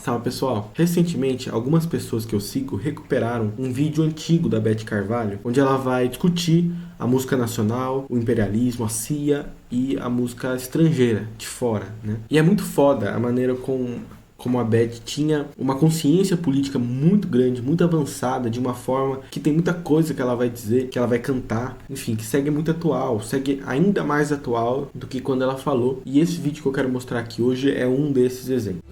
Salve pessoal! Recentemente, algumas pessoas que eu sigo recuperaram um vídeo antigo da Beth Carvalho, onde ela vai discutir a música nacional, o imperialismo, a CIA e a música estrangeira, de fora, né? E é muito foda a maneira como a Beth tinha uma consciência política muito grande, muito avançada, de uma forma que tem muita coisa que ela vai dizer, que ela vai cantar, enfim, que segue muito atual, segue ainda mais atual do que quando ela falou. E esse vídeo que eu quero mostrar aqui hoje é um desses exemplos.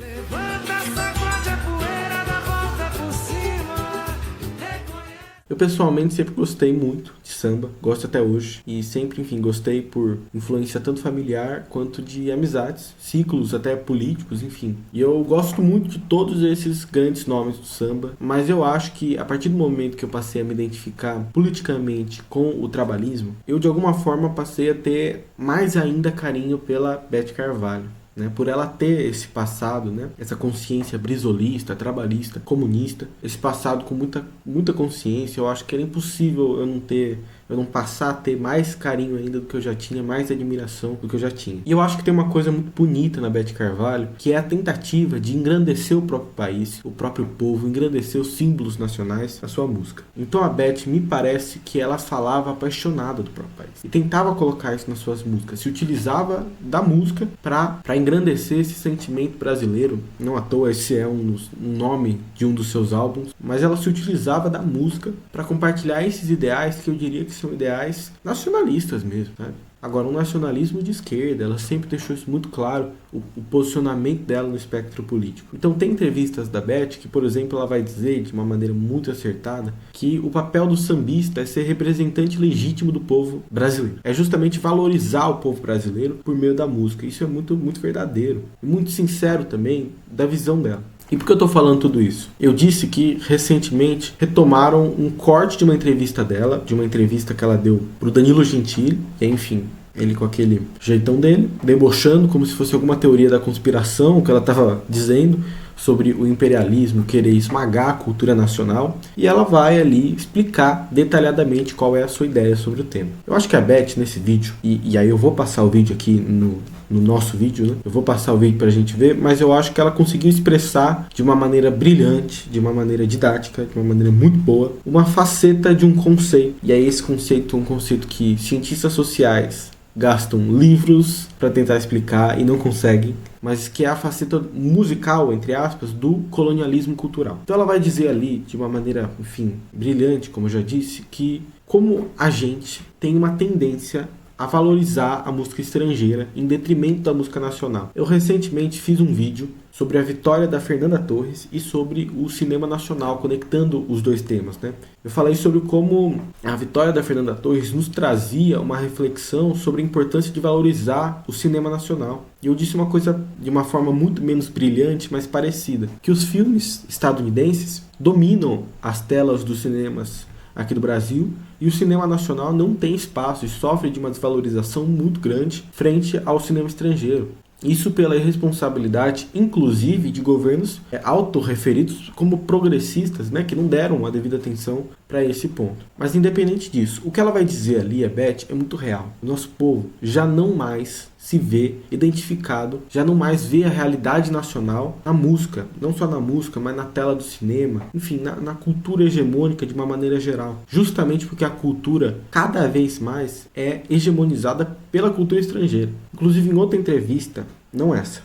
Eu pessoalmente sempre gostei muito de samba, gosto até hoje, e sempre, enfim, gostei por influência tanto familiar quanto de amizades, ciclos até políticos, enfim. E eu gosto muito de todos esses grandes nomes do samba, mas eu acho que a partir do momento que eu passei a me identificar politicamente com o trabalhismo, eu de alguma forma passei a ter mais ainda carinho pela Beth Carvalho. Né, por ela ter esse passado, né, essa consciência brisolista, trabalhista, comunista, esse passado com muita consciência, eu acho que era impossível eu não passar a ter mais carinho ainda do que eu já tinha, mais admiração do que eu já tinha. E eu acho que tem uma coisa muito bonita na Beth Carvalho, que é a tentativa de engrandecer o próprio país, o próprio povo, engrandecer os símbolos nacionais na sua música. Então a Beth, me parece que ela falava apaixonada do próprio país e tentava colocar isso nas suas músicas, se utilizava da música para engrandecer esse sentimento brasileiro. Não à toa esse é um nome de um dos seus álbuns, mas ela se utilizava da música para compartilhar esses ideais que eu diria que são ideais nacionalistas mesmo, sabe? Agora, um nacionalismo de esquerda, ela sempre deixou isso muito claro, o posicionamento dela no espectro político. Então tem entrevistas da Beth que, por exemplo, ela vai dizer de uma maneira muito acertada que o papel do sambista é ser representante legítimo do povo brasileiro. É justamente valorizar o povo brasileiro por meio da música. Isso é muito, muito verdadeiro e muito sincero também da visão dela. E por que eu estou falando tudo isso? Eu disse que recentemente retomaram um corte de uma entrevista dela, de uma entrevista que ela deu para o Danilo Gentili, e, enfim, ele com aquele jeitão dele, debochando como se fosse alguma teoria da conspiração, o que ela estava dizendo sobre o imperialismo querer esmagar a cultura nacional, e ela vai ali explicar detalhadamente qual é a sua ideia sobre o tema. Eu acho que a Beth nesse vídeo, e aí eu vou passar o vídeo aqui no nosso vídeo, né? Eu vou passar o vídeo pra gente ver, mas eu acho que ela conseguiu expressar de uma maneira brilhante, de uma maneira didática, de uma maneira muito boa, uma faceta de um conceito. E aí esse conceito é um conceito que cientistas sociais gastam livros para tentar explicar e não conseguem, mas que é a faceta musical, entre aspas, do colonialismo cultural. Então ela vai dizer ali, de uma maneira, enfim, brilhante, como eu já disse, que como a gente tem uma tendência a valorizar a música estrangeira em detrimento da música nacional. Eu recentemente fiz um vídeo sobre a vitória da Fernanda Torres e sobre o cinema nacional, conectando os dois temas, né? Eu falei sobre como a vitória da Fernanda Torres nos trazia uma reflexão sobre a importância de valorizar o cinema nacional. E eu disse uma coisa de uma forma muito menos brilhante, mas parecida, que os filmes estadunidenses dominam as telas dos cinemas aqui do Brasil, e o cinema nacional não tem espaço e sofre de uma desvalorização muito grande frente ao cinema estrangeiro. Isso pela irresponsabilidade, inclusive, de governos autorreferidos como progressistas, né, que não deram a devida atenção para esse ponto. Mas independente disso, o que ela vai dizer ali, a Beth, é muito real. O nosso povo já não mais se vê identificado, já não mais vê a realidade nacional na música, não só na música, mas na tela do cinema, enfim, na cultura hegemônica de uma maneira geral. Justamente porque a cultura, cada vez mais, é hegemonizada pela cultura estrangeira. Inclusive, em outra entrevista, não essa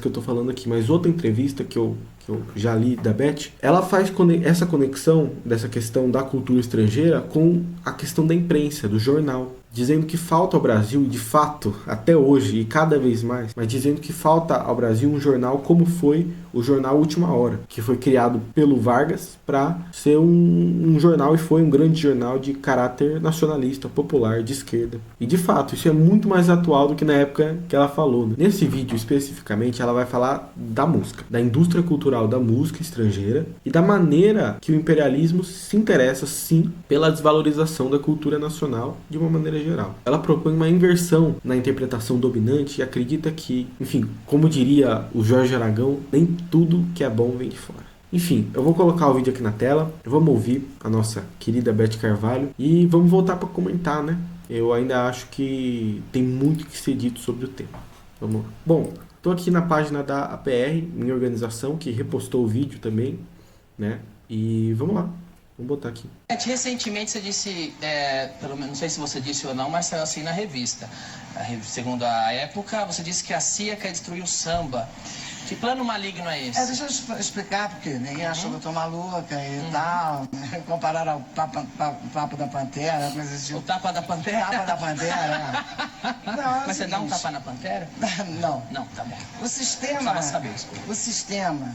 que eu tô falando aqui, mas outra entrevista que eu já li da Beth, ela faz essa conexão dessa questão da cultura estrangeira com a questão da imprensa, do jornal, dizendo que falta ao Brasil, e de fato, até hoje, e cada vez mais, mas dizendo que falta ao Brasil um jornal como foi o jornal Última Hora, que foi criado pelo Vargas para ser um jornal, e foi um grande jornal de caráter nacionalista, popular, de esquerda. E de fato, isso é muito mais atual do que na época que ela falou, né? Nesse vídeo especificamente, ela vai falar da música, da indústria cultural da música estrangeira e da maneira que o imperialismo se interessa, sim, pela desvalorização da cultura nacional de uma maneira geral. Ela propõe uma inversão na interpretação dominante e acredita que, enfim, como diria o Jorge Aragão, nem tudo que é bom vem de fora. Enfim, eu vou colocar o vídeo aqui na tela, vamos ouvir a nossa querida Beth Carvalho e vamos voltar para comentar, né? Eu ainda acho que tem muito que ser dito sobre o tema. Vamos lá. Bom, Tô aqui na página da APR, minha organização, que repostou o vídeo também, né? E vamos lá, vamos botar aqui. Recentemente você disse, pelo menos, não sei se você disse ou não, mas saiu assim na revista. Segundo a época, você disse que a CIA quer destruir o samba. Que plano maligno é esse? Deixa eu explicar, porque ninguém achou que eu tô maluca e tal. Compararam ao papo da Pantera, coisa assim. O tapa da Pantera? Tapa da Pantera, Não, mas você dá um tapa na Pantera? Não. Não, tá bom. O sistema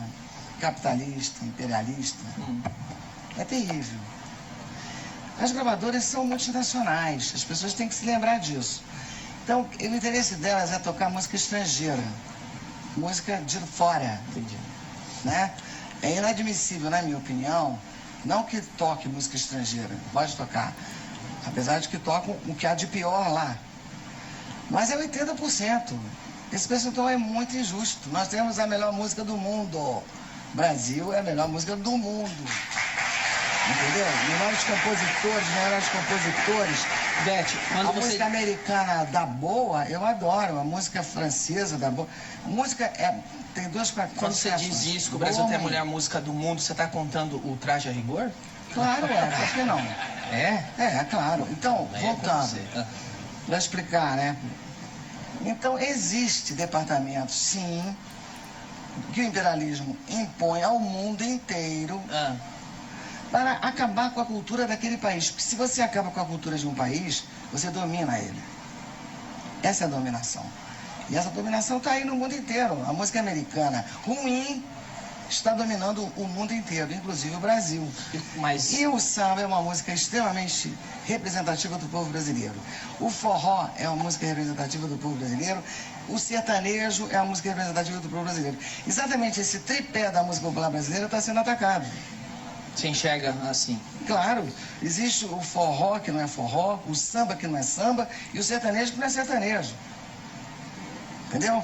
capitalista, imperialista, é terrível. As gravadoras são multinacionais, as pessoas têm que se lembrar disso. Então, o interesse delas é tocar música estrangeira. Música de fora, né? É inadmissível, na minha opinião, não que toque música estrangeira, pode tocar, apesar de que tocam o que há de pior lá, mas é 80%. Esse percentual é muito injusto. Nós temos a melhor música do mundo. Brasil é a melhor música do mundo. Entendeu? Melhores compositores. Beth, quando a música americana da boa, eu adoro. A música francesa da boa. A música tem duas coisas. Quando você diz isso, que o Brasil tem a melhor música do mundo, você está contando o Traje a Rigor? Claro, por que não? É, claro. Então, voltando, para explicar, né? Então, existe departamento, sim, que o imperialismo impõe ao mundo inteiro para acabar com a cultura daquele país. Porque se você acaba com a cultura de um país, você domina ele. Essa é a dominação. E essa dominação está aí no mundo inteiro. A música americana ruim está dominando o mundo inteiro, inclusive o Brasil. E o samba é uma música extremamente representativa do povo brasileiro. O forró é uma música representativa do povo brasileiro. O sertanejo é uma música representativa do povo brasileiro. Exatamente esse tripé da música popular brasileira está sendo atacado. Você enxerga assim? Claro, existe o forró que não é forró, o samba que não é samba e o sertanejo que não é sertanejo. Entendeu?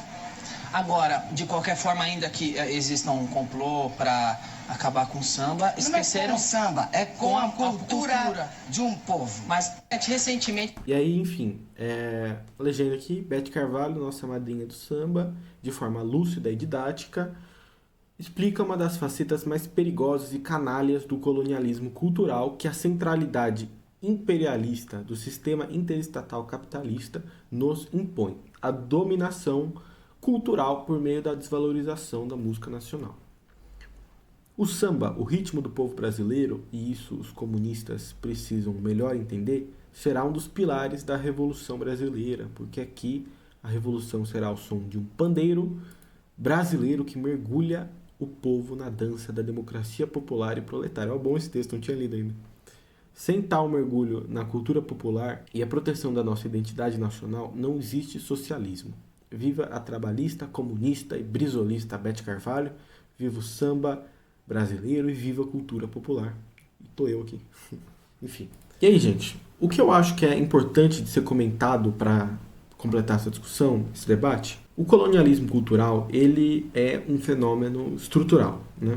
Agora, de qualquer forma, ainda que exista um complô para acabar com o samba, esqueceram... Não é com o samba, é com a cultura de um povo. Mas recentemente... E aí, enfim, a legenda aqui, Beth Carvalho, nossa madrinha do samba, de forma lúcida e didática, explica uma das facetas mais perigosas e canalhas do colonialismo cultural que a centralidade imperialista do sistema interestatal capitalista nos impõe. A dominação cultural por meio da desvalorização da música nacional. O samba, o ritmo do povo brasileiro, e isso os comunistas precisam melhor entender, será um dos pilares da Revolução Brasileira, porque aqui a revolução será o som de um pandeiro brasileiro que mergulha o povo na dança da democracia popular e proletária. Bom esse texto, não tinha lido ainda. Sem tal mergulho na cultura popular e a proteção da nossa identidade nacional, não existe socialismo. Viva a trabalhista, comunista e brisolista Beth Carvalho, viva o samba brasileiro e viva a cultura popular. E tô eu aqui. Enfim. E aí, gente, o que eu acho que é importante de ser comentado para completar essa discussão, esse debate, o colonialismo cultural, ele é um fenômeno estrutural, né?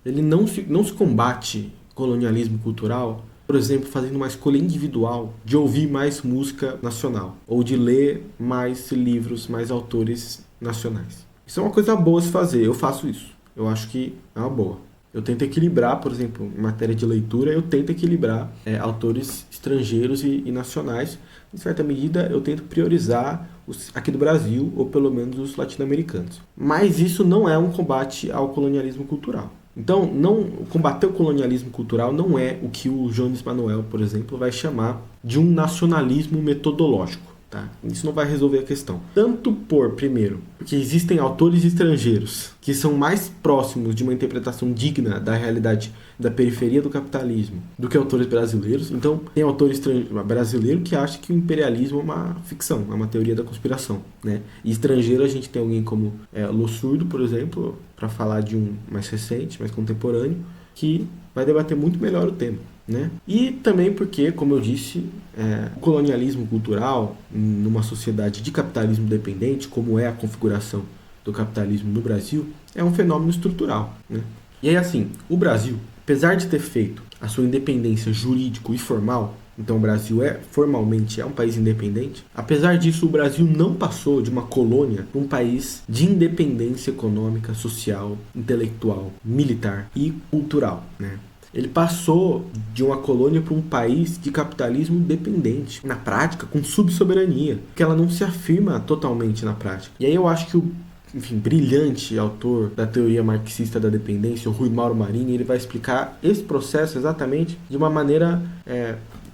Ele não se combate colonialismo cultural, por exemplo, fazendo uma escolha individual de ouvir mais música nacional ou de ler mais livros, mais autores nacionais. Isso é uma coisa boa se fazer, eu faço isso. Eu acho que é uma boa. Eu tento equilibrar, por exemplo, em matéria de leitura, eu tento equilibrar autores estrangeiros e nacionais. Em certa medida, eu tento priorizar os aqui do Brasil, ou pelo menos os latino-americanos. Mas isso não é um combate ao colonialismo cultural. Então, combater o colonialismo cultural não é o que o Jones Manuel, por exemplo, vai chamar de um nacionalismo metodológico. Tá? Isso não vai resolver a questão. Tanto primeiro, porque existem autores estrangeiros que são mais próximos de uma interpretação digna da realidade da periferia do capitalismo do que autores brasileiros. Então, tem autor brasileiro que acha que o imperialismo é uma ficção, é uma teoria da conspiração, né? E estrangeiro a gente tem alguém como Lossurdo, por exemplo, para falar de um mais recente, mais contemporâneo, que vai debater muito melhor o tema. Né? E também porque, como eu disse, o colonialismo cultural, numa sociedade de capitalismo dependente, como é a configuração do capitalismo no Brasil, é um fenômeno estrutural. Né? E aí, assim, o Brasil, apesar de ter feito a sua independência jurídico e formal, Então o Brasil formalmente um país independente. Apesar disso, o Brasil não passou de uma colônia para um país de independência econômica, social, intelectual, militar e cultural, né? Ele passou de uma colônia para um país de capitalismo dependente, na prática, com subsoberania, que ela não se afirma totalmente na prática. E aí eu acho que o brilhante autor da teoria marxista da dependência, o Rui Mauro Marini, ele vai explicar esse processo exatamente de uma maneira,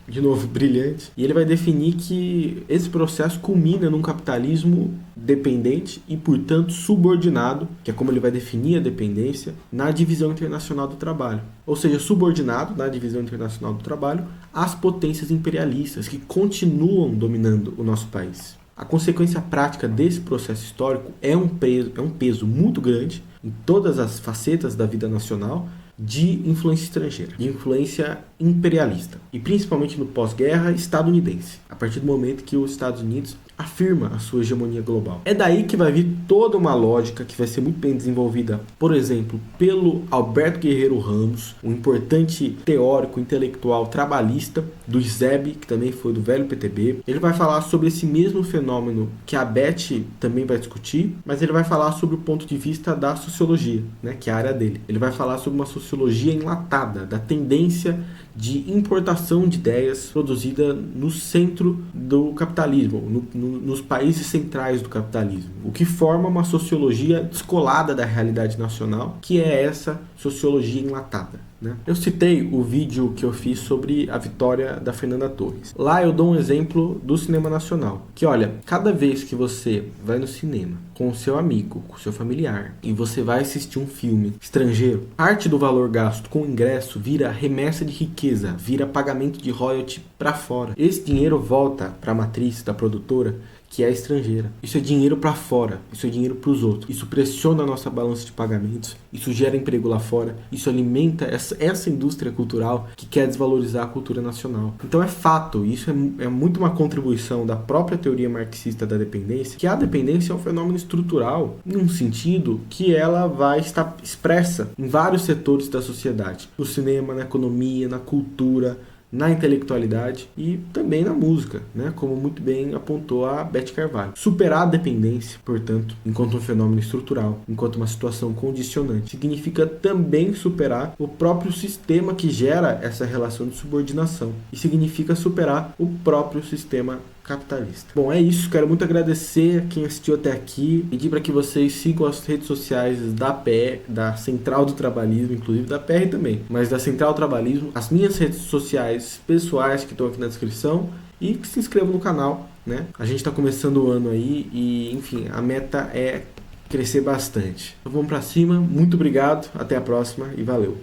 de novo, brilhante. E ele vai definir que esse processo culmina num capitalismo dependente e, portanto, subordinado, que é como ele vai definir a dependência, na divisão internacional do trabalho. Ou seja, subordinado na divisão internacional do trabalho às potências imperialistas que continuam dominando o nosso país. A consequência prática desse processo histórico é um peso muito grande em todas as facetas da vida nacional de influência estrangeira, de influência imperialista, e principalmente no pós-guerra estadunidense, a partir do momento que os Estados Unidos afirma a sua hegemonia global. É daí que vai vir toda uma lógica que vai ser muito bem desenvolvida, por exemplo, pelo Alberto Guerreiro Ramos, um importante teórico intelectual trabalhista do ISEB, que também foi do velho PTB. Ele vai falar sobre esse mesmo fenômeno que a Beth também vai discutir, mas ele vai falar sobre o ponto de vista da sociologia, né, que é a área dele. Ele vai falar sobre uma sociologia enlatada, da tendência de importação de ideias produzida no centro do capitalismo, nos países centrais do capitalismo, o que forma uma sociologia descolada da realidade nacional, que é essa sociologia enlatada, né? Eu citei o vídeo que eu fiz sobre a vitória da Fernanda Torres. Lá eu dou um exemplo do cinema nacional, que olha, cada vez que você vai no cinema com o seu amigo, com o seu familiar, e você vai assistir um filme estrangeiro, parte do valor gasto com o ingresso vira remessa de riqueza, vira pagamento de royalty para fora. Esse dinheiro volta para a matriz da produtora, que é estrangeira. Isso é dinheiro para fora, isso é dinheiro para os outros. Isso pressiona a nossa balança de pagamentos, isso gera emprego lá fora, isso alimenta essa indústria cultural que quer desvalorizar a cultura nacional. Então é fato, isso é muito uma contribuição da própria teoria marxista da dependência, que a dependência é um fenômeno estrutural, num sentido que ela vai estar expressa em vários setores da sociedade. No cinema, na economia, na cultura, na intelectualidade e também na música, né? Como muito bem apontou a Beth Carvalho. Superar a dependência, portanto, enquanto um fenômeno estrutural, enquanto uma situação condicionante, significa também superar o próprio sistema que gera essa relação de subordinação e significa superar o próprio sistema capitalista. Bom, é isso. Quero muito agradecer a quem assistiu até aqui. Pedir para que vocês sigam as redes sociais da PR, da Central do Trabalhismo, inclusive da PR também, mas da Central do Trabalhismo, as minhas redes sociais pessoais que estão aqui na descrição, e que se inscrevam no canal, né? A gente está começando o ano aí e, enfim, a meta é crescer bastante. Então vamos para cima. Muito obrigado. Até a próxima e valeu.